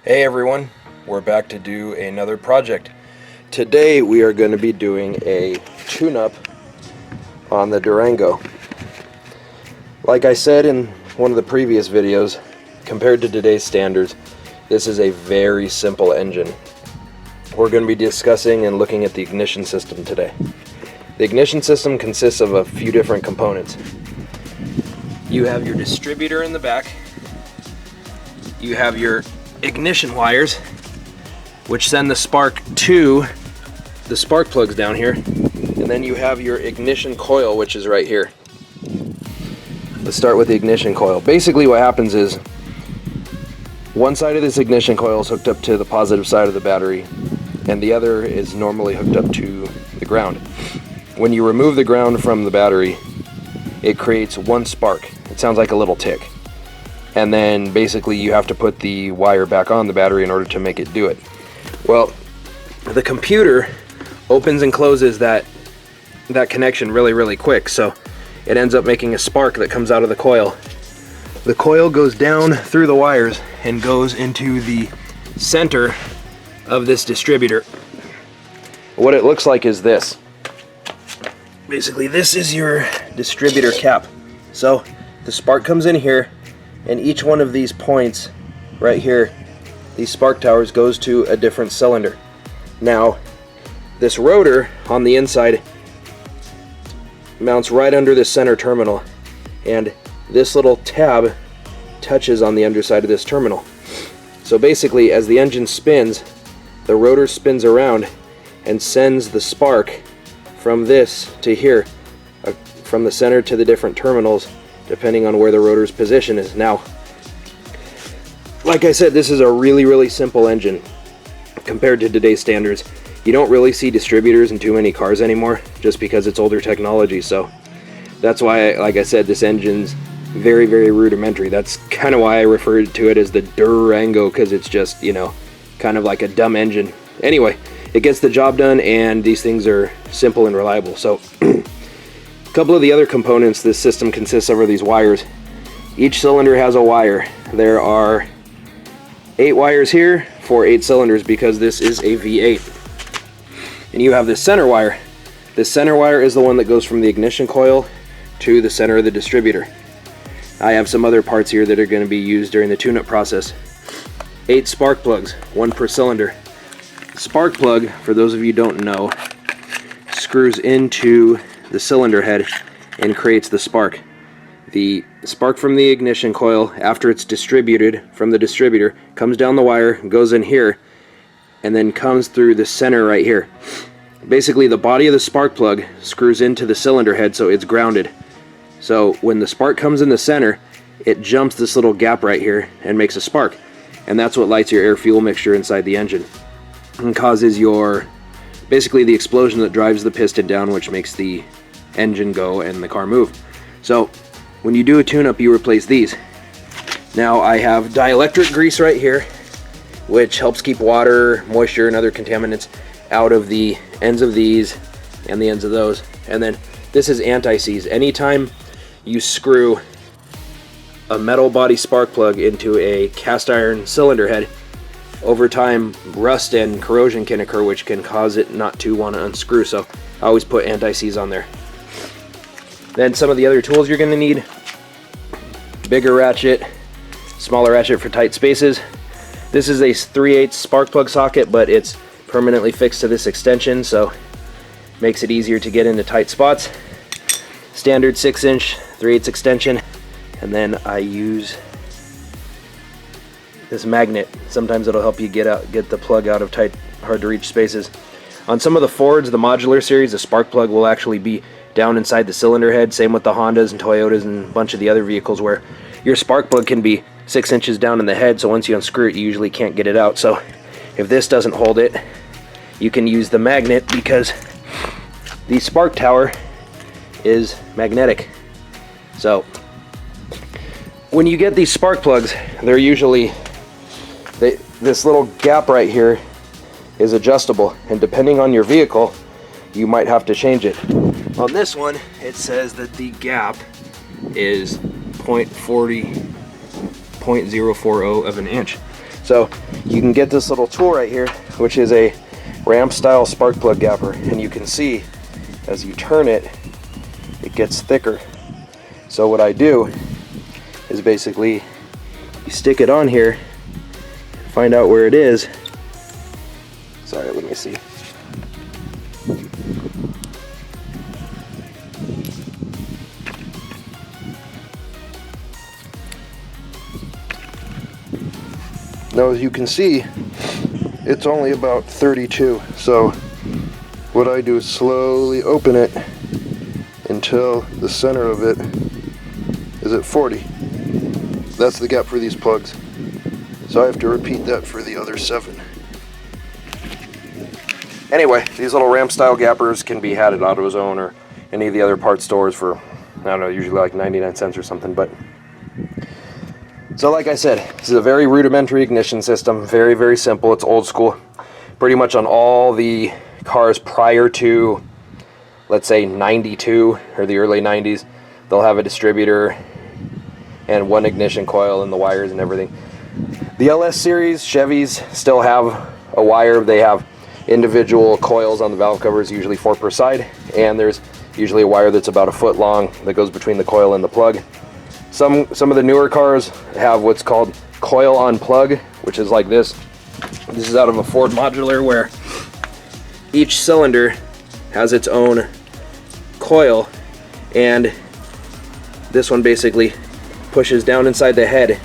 Hey everyone, we're back to do another project. Today we are going to be doing a tune-up on the Durango. Like I said in one of the previous videos, compared to today's standards, this is a very simple engine. We're going to be discussing and looking at the ignition system today. The ignition system consists of a few different components. You have your distributor in the back, you have your ignition wires, which send the spark to the spark plugs down here, and then you have your ignition coil, which is right here. Let's start with the ignition coil. Basically what happens is one side of this ignition coil is hooked up to the positive side of the battery, and the other is normally hooked up to the ground. When you remove the ground from the battery, it creates one spark. It sounds like a little tick. And then basically you have to put the wire back on the battery in order to make it do it. Well, the computer opens and closes that connection really quick, so it ends up making a spark that comes out of the coil. The coil goes down through the wires and goes into the center of this distributor. What it looks like is this. Basically, this is your distributor cap. So the spark comes in here, and each one of these points right here, these spark towers, goes to a different cylinder. Now, this rotor on the inside mounts right under the center terminal, and this little tab touches on the underside of this terminal. So basically, as the engine spins, the rotor spins around and sends the spark from this to here, from the center to the different terminals, depending on where the rotor's position is. Now, like I said, this is a really simple engine compared to today's standards. You don't really see distributors in too many cars anymore, just because it's older technology. So that's why, like I said, this engine's very rudimentary. That's kind of why I referred to it as the Durango, because it's just, you know, kind of like a dumb engine. Anyway, it gets the job done, and these things are simple and reliable. So a couple of the other components this system consists of are these wires. Each cylinder has a wire. There are 8 wires here for 8 cylinders, because this is a V8. And you have this center wire. This center wire is the one that goes from the ignition coil to the center of the distributor. I have some other parts here that are going to be used during the tune-up process. 8 spark plugs, 1 per cylinder. Spark plug, for those of you who don't know, screws into the cylinder head and creates the spark. The spark from the ignition coil, after it's distributed from the distributor, comes down the wire, goes in here, and then comes through the center right here. Basically, the body of the spark plug screws into the cylinder head, so it's grounded. So when the spark comes in the center, it jumps this little gap right here and makes a spark. And that's what lights your air-fuel mixture inside the engine and causes basically the explosion that drives the piston down, which makes the engine go and the car move. So when you do a tune-up, you replace these. Now I have dielectric grease right here, which helps keep water, moisture, and other contaminants out of the ends of these and the ends of those. And then this is anti-seize. Anytime you screw a metal body spark plug into a cast iron cylinder head, over time rust and corrosion can occur, which can cause it not to want to unscrew. So I always put anti-seize on there. Then some of the other tools you're going to need: bigger ratchet, smaller ratchet for tight spaces. This is a 3/8 spark plug socket, but it's permanently fixed to this extension, so makes it easier to get into tight spots. Standard 6-inch 3/8 extension, and then I use this magnet. Sometimes it'll help you get the plug out of tight, hard to reach spaces. On some of the Fords, the modular series, the spark plug will actually be down inside the cylinder head. Same with the Hondas and Toyotas and a bunch of the other vehicles, where your spark plug can be 6 inches down in the head, so once you unscrew it, you usually can't get it out. So if this doesn't hold it, you can use the magnet, because the spark tower is magnetic. So when you get these spark plugs, they're usually, this little gap right here is adjustable, and depending on your vehicle, you might have to change it. On this one, it says that the gap is 0.040 of an inch. So you can get this little tool right here, which is a ramp style spark plug gapper, and you can see as you turn it, it gets thicker. So what I do is basically you stick it on here, find out where it is. Sorry, let me see. Now, as you can see, it's only about 32. So what I do is slowly open it until the center of it is at 40. That's the gap for these plugs. So I have to repeat that for the other 7. Anyway, these little ramp style gappers can be had at AutoZone or any of the other parts stores for, I don't know, usually like 99 cents or something. But so like I said, this is a very rudimentary ignition system, very, very simple. It's old school. Pretty much on all the cars prior to, let's say, 92 or the early 90s, they'll have a distributor and one ignition coil and the wires and everything. The LS series Chevys still have a wire. They have individual coils on the valve covers, usually 4 per side, and there's usually a wire that's about 1 foot long that goes between the coil and the plug. Some of the newer cars have what's called coil on plug, which is like this. This is out of a Ford modular, where each cylinder has its own coil, and this one basically pushes down inside the head,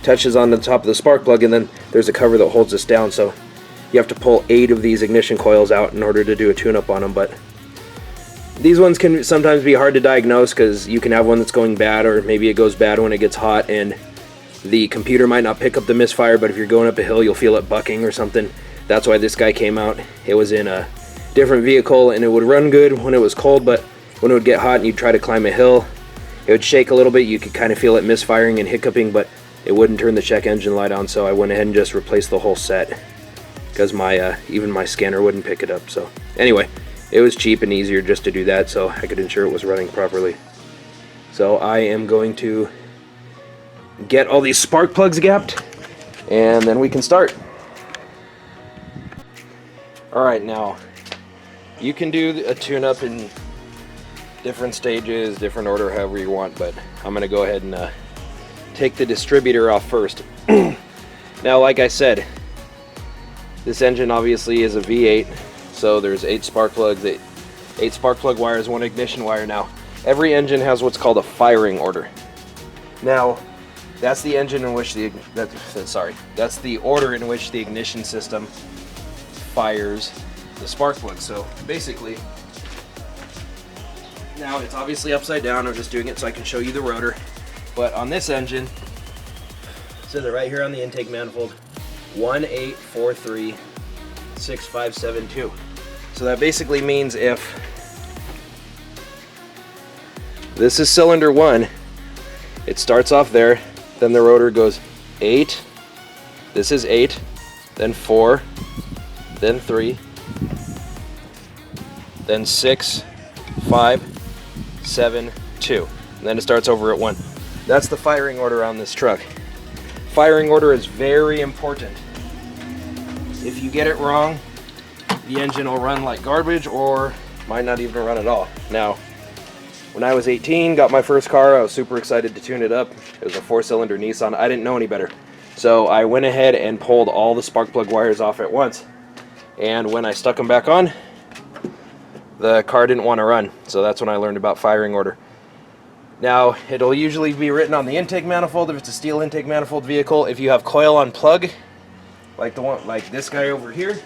touches on the top of the spark plug, and then there's a cover that holds this down. So you have to pull 8 of these ignition coils out in order to do a tune-up on them. But these ones can sometimes be hard to diagnose because you can have one that's going bad, or maybe it goes bad when it gets hot and the computer might not pick up the misfire, but if you're going up a hill you'll feel it bucking or something. That's why this guy came out. It was in a different vehicle and it would run good when it was cold, but when it would get hot and you'd try to climb a hill, it would shake a little bit. You could kind of feel it misfiring and hiccuping, but it wouldn't turn the check engine light on. So I went ahead and just replaced the whole set because my even my scanner wouldn't pick it up. So anyway, it was cheap and easier just to do that, so I could ensure it was running properly. So I am going to get all these spark plugs gapped, and then we can start. Alright, now you can do a tune-up in different stages, different order, however you want, but I'm going to go ahead and take the distributor off first. Now, like I said, this engine obviously is a V8, so there's 8 spark plugs, 8 spark plug wires, 1 ignition wire. Now, every engine has what's called a firing order. Now, that's the engine in which that's the order in which the ignition system fires the spark plug. So basically, now it's obviously upside down. I'm just doing it so I can show you the rotor. But on this engine, it says it right here on the intake manifold, 18436572. So that basically means if this is cylinder 1, it starts off there, then the rotor goes 8, this is 8, then 4, then 3, then 6, 5, 7, 2, and then it starts over at 1. That's the firing order on this truck. Firing order is very important. If you get it wrong, the engine will run like garbage or might not even run at all. Now, when I was 18, got my first car, I was super excited to tune it up. It was a 4-cylinder Nissan. I didn't know any better. So I went ahead and pulled all the spark plug wires off at once. And when I stuck them back on, the car didn't want to run. So that's when I learned about firing order. Now, it'll usually be written on the intake manifold if it's a steel intake manifold vehicle. If you have coil on plug, like the one, like this guy over here,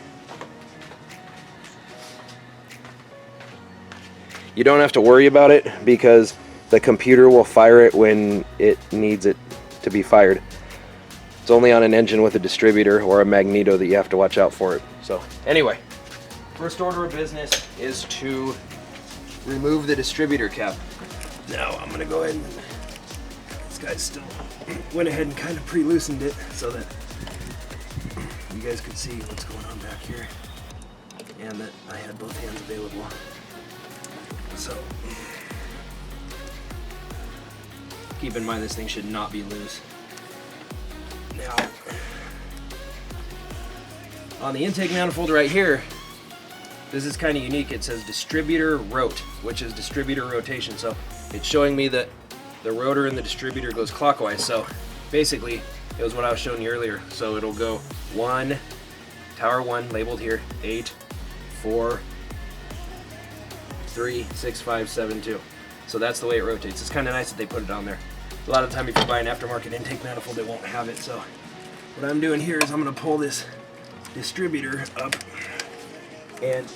you don't have to worry about it because the computer will fire it when it needs it to be fired. It's only on an engine with a distributor or a magneto that you have to watch out for it. So anyway, first order of business is to remove the distributor cap. Now I'm gonna go ahead and, this guy's still, went ahead and kind of pre-loosened it so that you guys could see what's going on back here and that I had both hands available. So keep in mind this thing should not be loose. Now On the intake manifold right here, this is kind of unique. It says Distributor Rot, which is distributor rotation. So it's showing me that the rotor in the distributor goes clockwise. So basically, it was what I was showing you earlier. So it'll go 1, tower 1 labeled here, 8, 4, 3, 6, 5, 7, 2. So that's the way it rotates. It's kind of nice that they put it on there. A lot of the time if you buy an aftermarket intake manifold, they won't have it. So what I'm doing here is I'm going to pull this distributor up and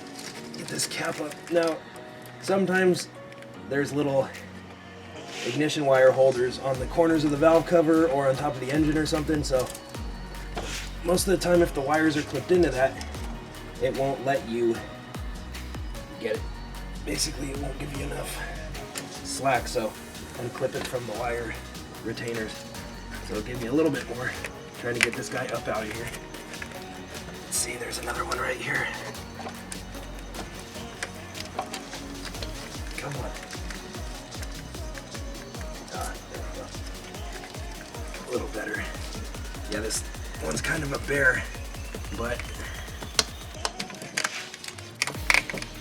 get this cap up. Now, sometimes there's little ignition wire holders on the corners of the valve cover or on top of the engine or something, so most of the time if the wires are clipped into that, it won't let you get it. Basically, it won't give you enough slack, so unclip it from the wire retainers. So it'll give me a little bit more. Trying to get this guy up out of here. Let's see, there's another one right here. Come on. There we go. A little better. Yeah, this one's kind of a bear, but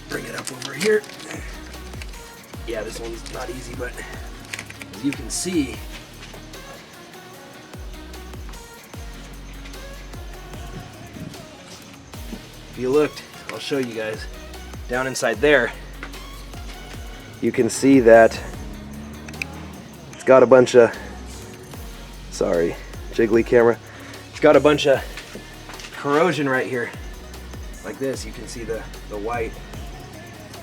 bring it up over here. Yeah, this one's not easy, but as you can see, if you looked, I'll show you guys, down inside there, you can see that it's got a bunch of, sorry, jiggly camera, it's got a bunch of corrosion right here, like this. You can see the white.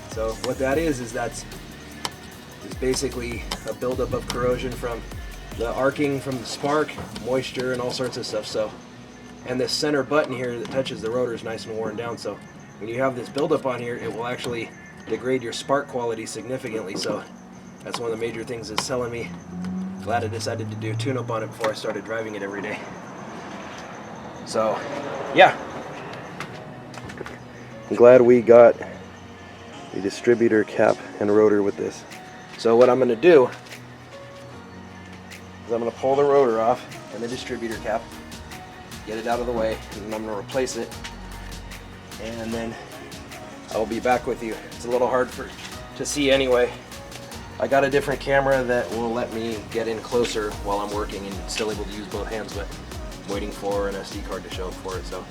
So what that is that's basically a buildup of corrosion from the arcing from the spark, moisture, and all sorts of stuff. So, and this center button here that touches the rotor is nice and worn down. So when you have this buildup on here, it will actually degrade your spark quality significantly. So that's one of the major things that's telling me. Glad I decided to do a tune-up on it before I started driving it every day. So yeah, I'm glad we got the distributor cap and rotor with this. So what I'm going to do is I'm going to pull the rotor off and the distributor cap, get it out of the way, and I'm going to replace it, and then I'll be back with you. It's a little hard to see anyway. I got a different camera that will let me get in closer while I'm working and still able to use both hands, but I'm waiting for an SD card to show up for it. So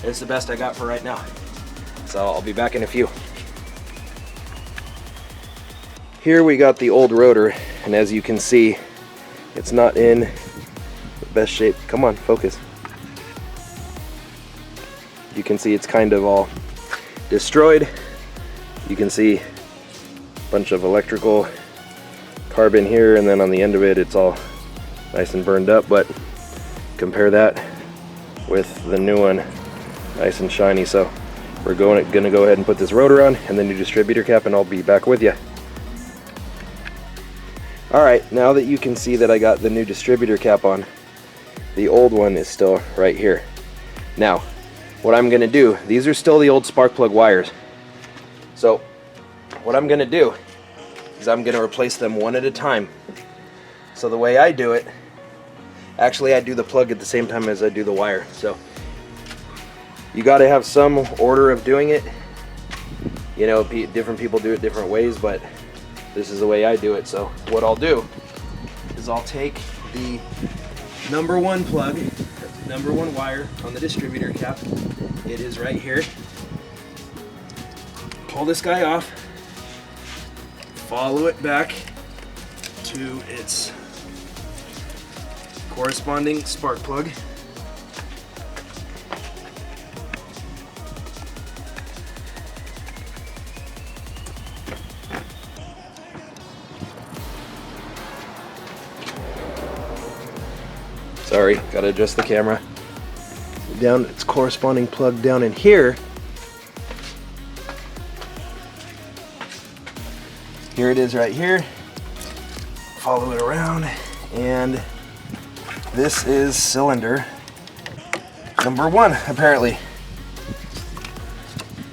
it's the best I got for right now. So I'll be back in a few. Here we got the old rotor, and as you can see, it's not in the best shape. Come on, focus. You can see it's kind of all destroyed. You can see a bunch of electrical carbon here, and then on the end of it, it's all nice and burned up. But compare that with the new one, nice and shiny. So we're gonna go ahead and put this rotor on and the new distributor cap, and I'll be back with you. Alright, now that you can see that I got the new distributor cap on, the old one is still right here. Now, what I'm going to do, these are still the old spark plug wires. So, what I'm going to do is I'm going to replace them one at a time. So the way I do it, actually I do the plug at the same time as I do the wire. So, you got to have some order of doing it. You know, different people do it different ways, but this is the way I do it. So what I'll do is I'll take the number one plug, number one wire on the distributor cap. It is right here. Pull this guy off, follow it back to its corresponding spark plug. Sorry, gotta adjust the camera. Down its corresponding plug down in here. Here it is right here. Follow it around, and this is cylinder number one, apparently.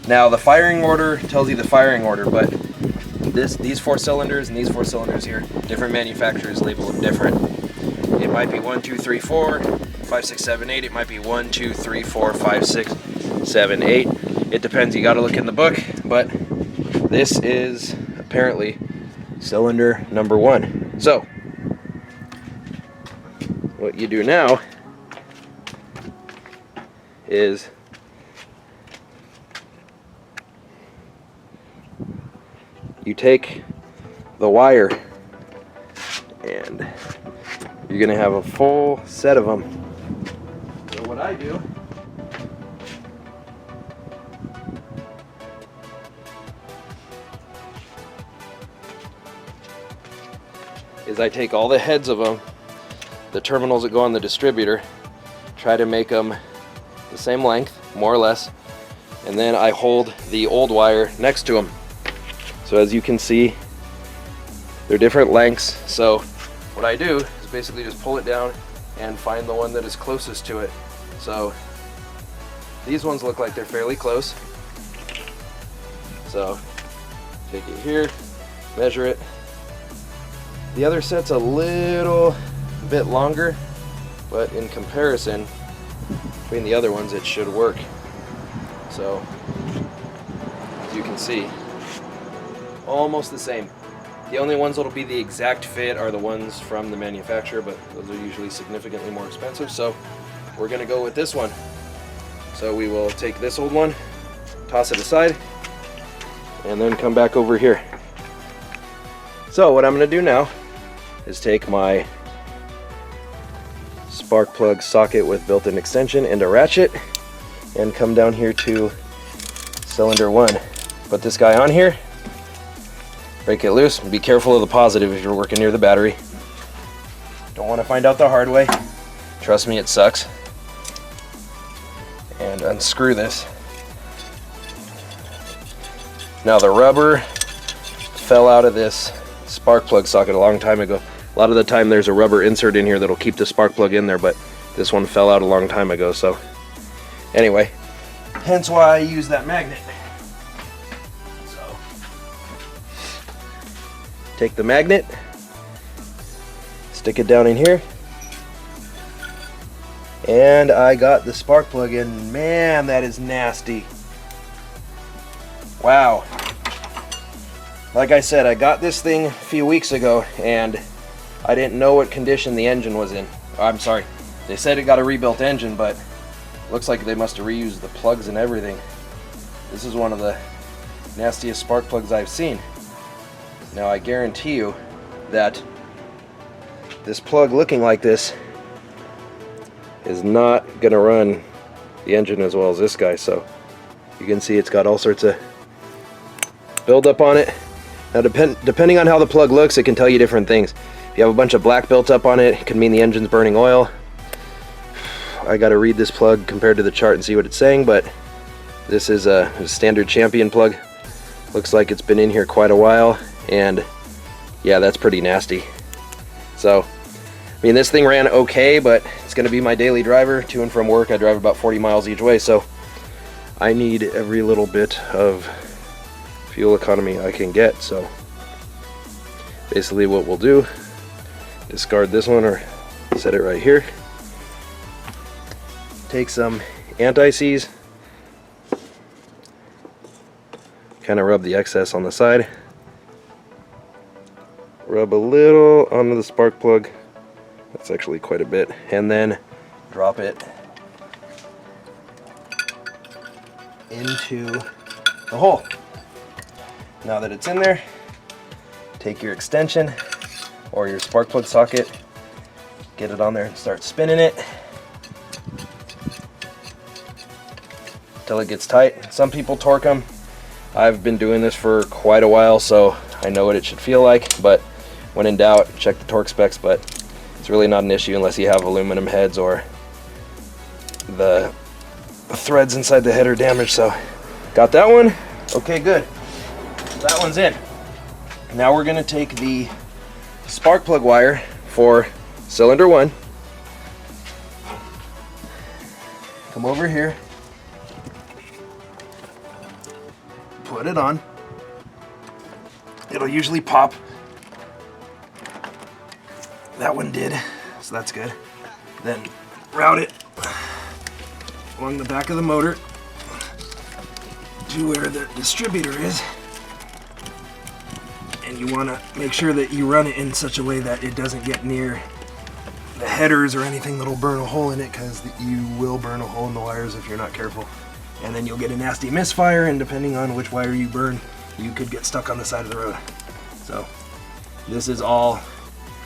Now the firing order tells you the firing order, but these 4 cylinders and these 4 cylinders here, different manufacturers label them different. It might be 1, 2, 3, 4, 5, 6, 7, 8. It might be 1, 2, 3, 4, 5, 6. 7, 8. It depends, you got to look in the book, but this is apparently cylinder number 1. So what you do now is you take the wire, and you're going to have a full set of them. So what I do is I take all the heads of them, the terminals that go on the distributor, try to make them the same length, more or less, and then I hold the old wire next to them. So as you can see, they're different lengths. So what I do is basically just pull it down and find the one that is closest to it. So these ones look like they're fairly close. So take it here, measure it. The other set's a little bit longer, but in comparison between the other ones, it should work. So as you can see, almost the same. The only ones that'll be the exact fit are the ones from the manufacturer, but those are usually significantly more expensive. So we're gonna go with this one. So we will take this old one, toss it aside, and then come back over here. So what I'm gonna do now is take my spark plug socket with built-in extension and a ratchet and come down here to cylinder 1. Put this guy on here, break it loose, and be careful of the positive if you're working near the battery. Don't want to find out the hard way. Trust me, it sucks. And unscrew this. Now the rubber fell out of this spark plug socket a long time ago. A lot of the time there's a rubber insert in here that'll keep the spark plug in there, but this one fell out a long time ago. So anyway, hence why I use that magnet. So take the magnet, stick it down in here, and I got the spark plug in. Man, that is nasty. Wow. Like I said, I got this thing a few weeks ago and I didn't know what condition the engine was in. I'm sorry, they said it got a rebuilt engine, but looks like they must have reused the plugs and everything. This is one of the nastiest spark plugs I've seen. Now I guarantee you that this plug looking like this is not gonna run the engine as well as this guy. So you can see it's got all sorts of buildup on it. Now depending on how the plug looks, it can tell you different things. If you have a bunch of black built up on it, it could mean the engine's burning oil. I gotta read this plug compared to the chart and see what it's saying, but this is a standard Champion plug. Looks like it's been in here quite a while, and yeah, that's pretty nasty. So, I mean, this thing ran okay, but it's gonna be my daily driver to and from work. I drive about 40 miles each way, so I need every little bit of fuel economy I can get. So basically what we'll do, discard this one or set it right here, take some anti-seize, kind of rub the excess on the side, rub a little onto the spark plug, that's actually quite a bit, and then drop it into the hole. Now that it's in there, take your extension or your spark plug socket, get it on there and start spinning it till it gets tight. Some people torque them. I've been doing this for quite a while, so I know what it should feel like, but when in doubt, check the torque specs. But it's really not an issue unless you have aluminum heads or the threads inside the head are damaged. So got that one. Okay, good. That one's in. Now we're gonna take the spark plug wire for cylinder 1, come over here, put it on. It'll usually pop. That one did, so that's good. Then route it along the back of the motor. to where the distributor is. And you want to make sure that you run it in such a way that it doesn't get near the headers or anything that'll burn a hole in it, because you will burn a hole in the wires if you're not careful. And then you'll get a nasty misfire, and depending on which wire you burn, you could get stuck on the side of the road. So this is all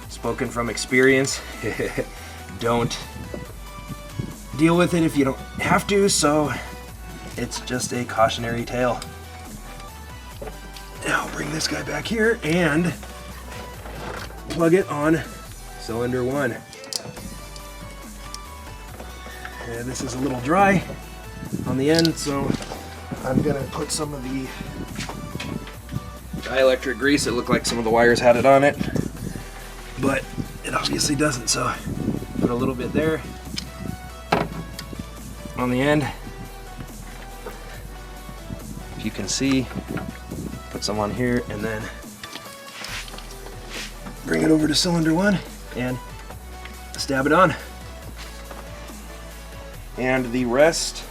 spoken from experience. Don't deal with it if you don't have to, so it's just a cautionary tale. Now I'll bring this guy back here and plug it on cylinder 1. Yeah, this is a little dry on the end, so I'm gonna put some of the dielectric grease. It looked like some of the wires had it on it, but it obviously doesn't, so put a little bit there on the end. If you can see, put some on here, and then bring it over to cylinder 1 and stab it on. And the rest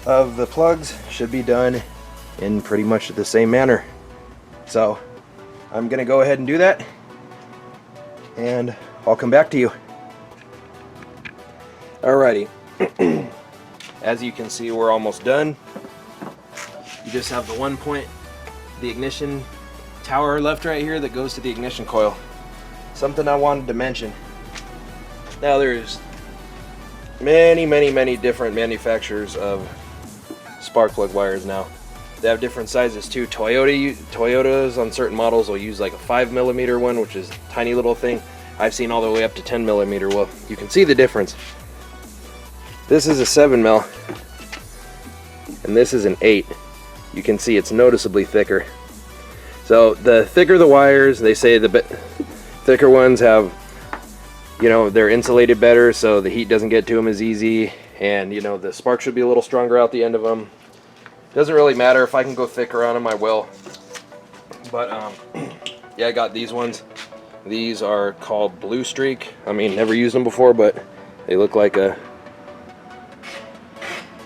of the plugs should be done in pretty much the same manner. So I'm gonna go ahead and do that, and I'll come back to you. Alrighty. As you can see, we're almost done. You just have the one point, the ignition tower left right here that goes to the ignition coil. Something I wanted to mention. Now there's many different manufacturers of spark plug wires now. They have different sizes too. Toyotas on certain models will use like a 5mm one, which is a tiny little thing. I've seen all the way up to 10mm. Well, you can see the difference. This is a 7mm, and this is an 8. You can see it's noticeably thicker. So the thicker the wires, they say the thicker ones have, you know, they're insulated better, so the heat doesn't get to them as easy, and you know, the spark should be a little stronger out the end of them. Doesn't really matter. If I can go thicker on them, I will. But yeah, I got these ones. These are called Blue Streak. I mean, never used them before, but they look like a,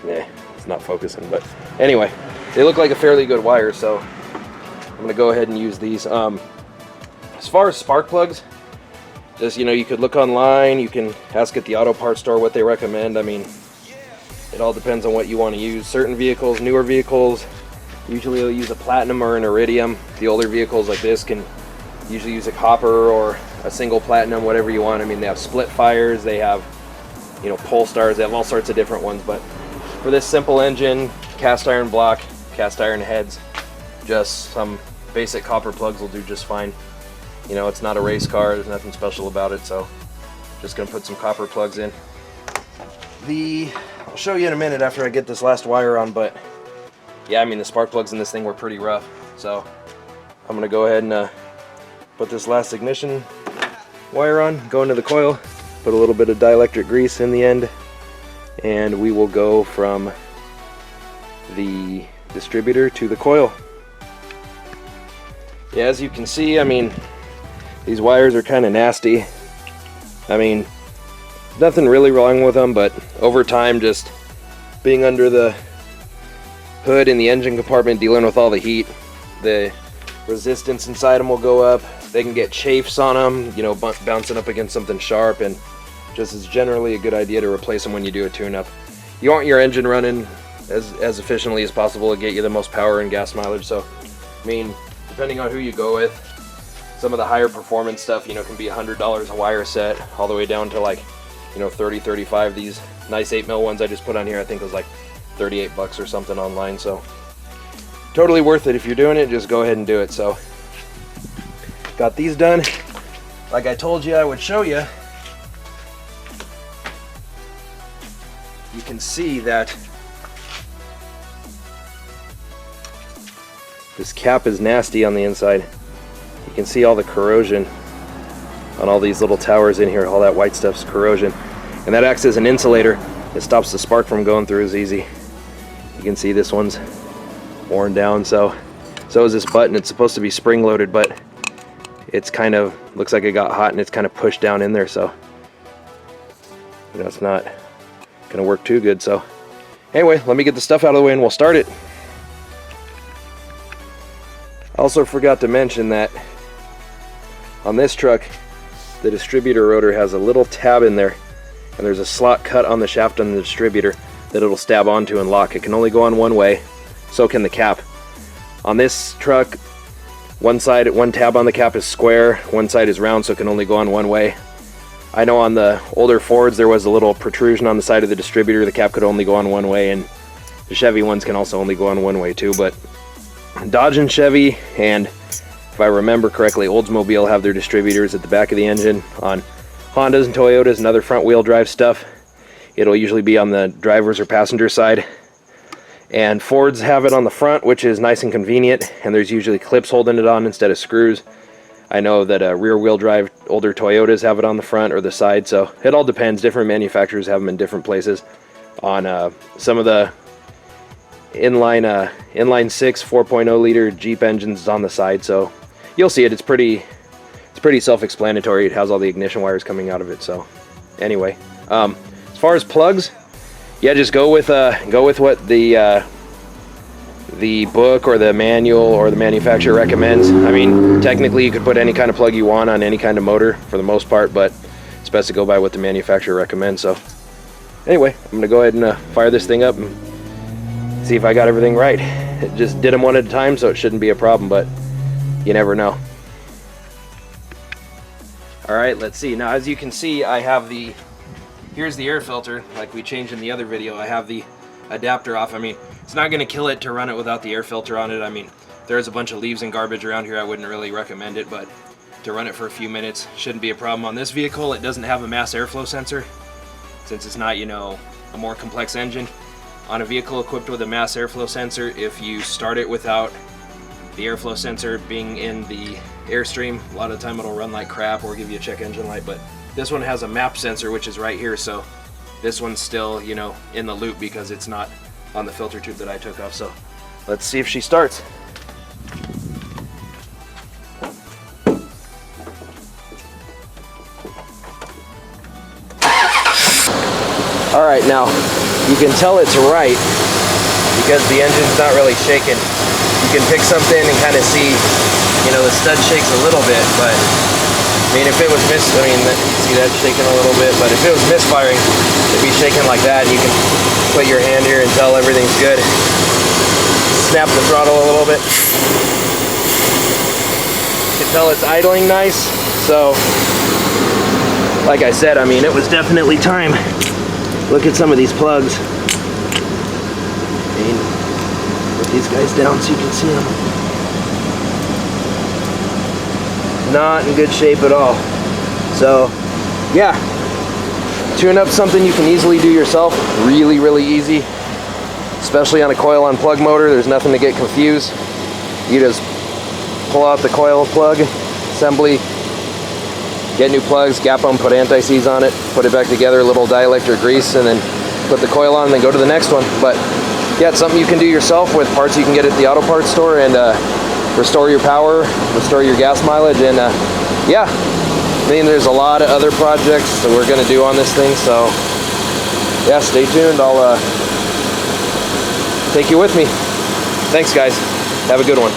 it's not focusing, but anyway, they look like a fairly good wire, so I'm gonna go ahead and use these. As far as spark plugs, just, you know, you could look online, you can ask at the auto parts store what they recommend. I mean, it all depends on what you want to use. Certain vehicles, newer vehicles, usually they'll use a platinum or an iridium. The older vehicles like this can usually use a copper or a single platinum, whatever you want. I mean, they have split fires, they have, you know, pole stars, they have all sorts of different ones. But for this simple engine, cast iron block, cast iron heads, just some basic copper plugs will do just fine. You know, it's not a race car, there's nothing special about it, so just gonna put some copper plugs in. I'll show you in a minute after I get this last wire on, but yeah, I mean, the spark plugs in this thing were pretty rough, so I'm gonna go ahead and put this last ignition wire on, go into the coil, put a little bit of dielectric grease in the end, and we will go from the distributor to the coil. Yeah, as you can see, I mean, these wires are kind of nasty. I mean, nothing really wrong with them, but over time, just being under the hood in the engine compartment, dealing with all the heat, the resistance inside them will go up. They can get chafes on them, you know, bouncing up against something sharp, and just is generally a good idea to replace them when you do a tune-up. You want your engine running as efficiently as possible to get you the most power and gas mileage. So, I mean, depending on who you go with, some of the higher performance stuff, you know, can be $100 a wire set, all the way down to like, you know, 30, 35. These nice 8mm ones I just put on here, I think it was like 38 bucks or something online. So totally worth it. If you're doing it, just go ahead and do it. So got these done. Like I told you I would show you. You can see that this cap is nasty on the inside. You can see all the corrosion on all these little towers in here. All that white stuff's corrosion, and that acts as an insulator. It stops the spark from going through as easy. You can see this one's worn down, so is this button. It's supposed to be spring loaded, but it's kind of looks like it got hot and it's kind of pushed down in there, so you know, it's not gonna work too good. So Anyway, let me get the stuff out of the way and we'll start it. I also forgot to mention that on this truck, the distributor rotor has a little tab in there, and there's a slot cut on the shaft on the distributor that it'll stab onto and lock. It can only go on one way, so can the cap. On this truck, one tab on the cap is square, one side is round, so it can only go on one way. I know on the older Fords there was a little protrusion on the side of the distributor. The cap could only go on one way, and the Chevy ones can also only go on one way too. But Dodge and Chevy, and if I remember correctly, Oldsmobile have their distributors at the back of the engine. On Hondas and Toyotas and other front wheel drive stuff, it'll usually be on the driver's or passenger side. And Fords have it on the front, which is nice and convenient, and there's usually clips holding it on instead of screws. I know that rear wheel drive older Toyotas have it on the front or the side, so it all depends. Different manufacturers have them in different places. On some of the inline 6 4.0 liter Jeep engines is on the side, so you'll see it. It's pretty self-explanatory. It has all the ignition wires coming out of it. So anyway, as far as plugs, yeah, just go with what the book or the manual or the manufacturer recommends. I mean, technically you could put any kind of plug you want on any kind of motor for the most part, but it's best to go by what the manufacturer recommends. So anyway, I'm gonna go ahead and fire this thing up and see if I got everything right. It just did them one at a time, so it shouldn't be a problem, but you never know. All right, let's see. Now, as you can see, I have here's the air filter, like we changed in the other video. I have the adapter off. I mean, it's not going to kill it to run it without the air filter on it. I mean, there's a bunch of leaves and garbage around here. I wouldn't really recommend it, but to run it for a few minutes shouldn't be a problem. On this vehicle, it doesn't have a mass airflow sensor, since it's not, you know, a more complex engine. On a vehicle equipped with a mass airflow sensor, if you start it without the airflow sensor being in the airstream, a lot of the time it'll run like crap or give you a check engine light. But this one has a map sensor, which is right here, so this one's still, you know, in the loop because it's not on the filter tube that I took off. So let's see if she starts. All right, now you can tell it's right because the engine's not really shaking. You can pick something and kind of see, you know, the stud shakes a little bit, but I mean, if it was see that shaking a little bit, but if it was misfiring, it'd be shaking like that, and you can put your hand here and tell everything's good. Snap the throttle a little bit. You can tell it's idling nice. So, like I said, I mean, it was definitely time. Look at some of these plugs. I mean, put these guys down so you can see them. Not in good shape at all. So yeah, tune up something you can easily do yourself, really easy, especially on a coil on plug motor. There's nothing to get confused. You just pull out the coil plug assembly, get new plugs, gap them, put anti-seize on it, put it back together, a little dielectric grease, and then put the coil on and then go to the next one. But yeah, it's something you can do yourself with parts you can get at the auto parts store, and restore your power, restore your gas mileage, and yeah, I mean, there's a lot of other projects that we're going to do on this thing, so yeah, stay tuned. I'll take you with me. Thanks, guys. Have a good one.